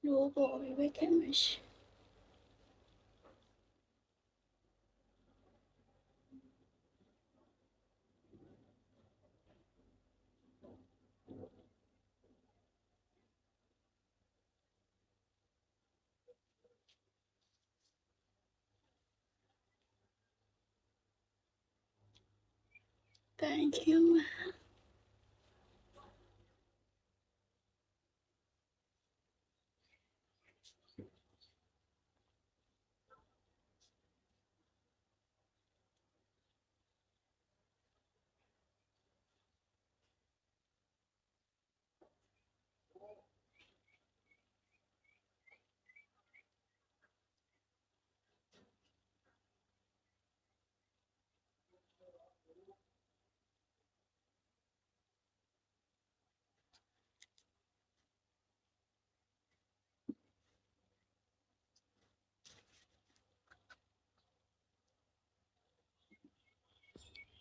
如果我会干嘛事？Thank you.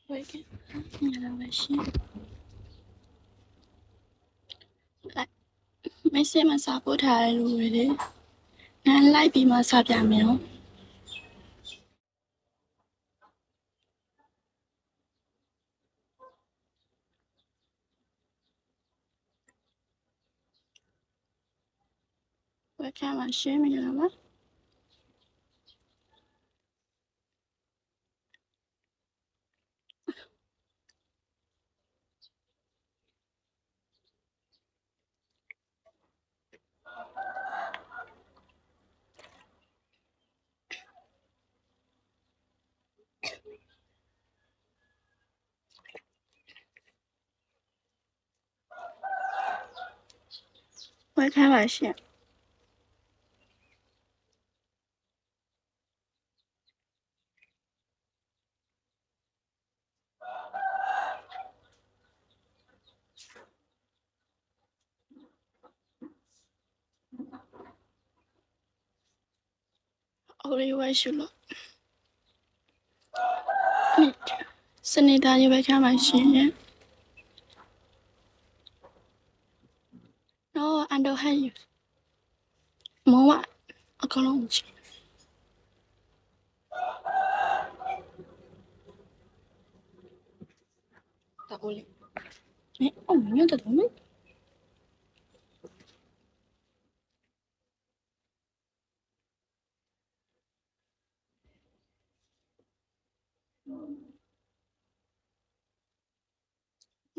会干你来微信来，没事嘛，撒不太路的，俺来比嘛撒边没有。会干嘛事没有吗？会开玩笑。我的外甥了，你是你大爷会开玩笑的，然后俺都还有，没话，我可能不去。打过来，哎，我没有的东西。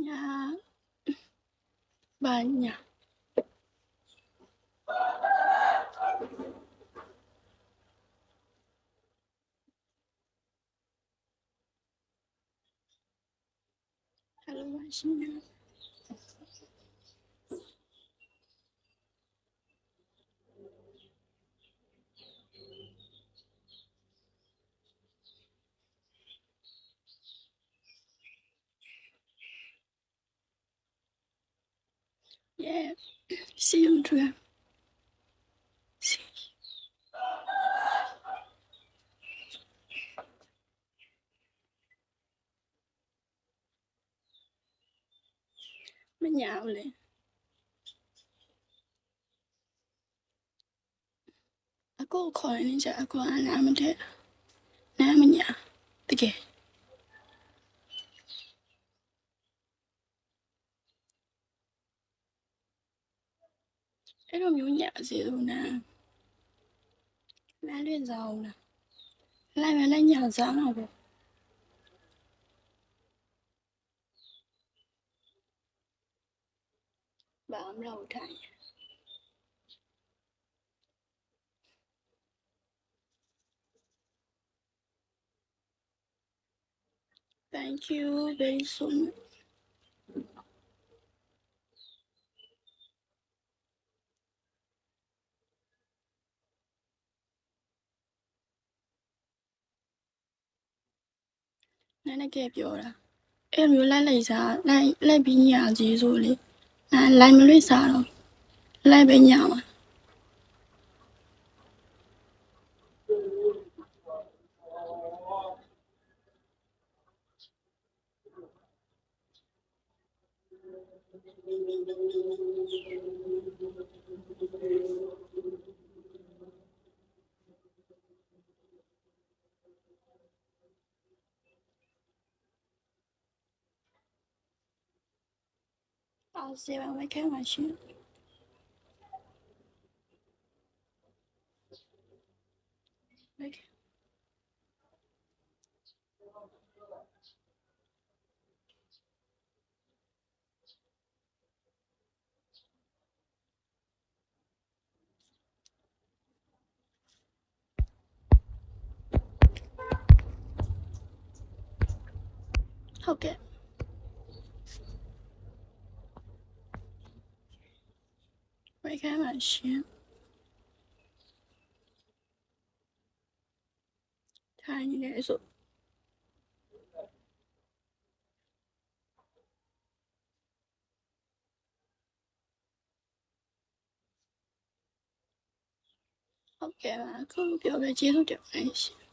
呀，banyak. Halo masnya. Yeah, see you too. See. မညာဘူးလေအကိုခေါ်နေကြအကိုအနာမတဲ့နားမညာတကယ်အဲ့လိုမျိုးညာစီလို့နာလမ်းလွင့်စားအောင်လားလိုက်မလိုက်ညာစားမှာပေါ့ဘာမလို့ထိုင် Thank you very so much နည်းနည်းကပြောတာအဲ့လိုမျိုးလိုက်စားလိုက်ပြီးညာကြီးဆိုလေလိုက်မလွင့်စားတော့လိုက်ပဲညာမှာ啊，谁玩没开玩笑？没开。ဟုတ်ကဲ့没开玩笑ထိုင်နေတယ်ဆိုဟုတ်ကဲ့ပါအခုပြောပဲကျေးဇူးတင်ပါတယ်ရှင်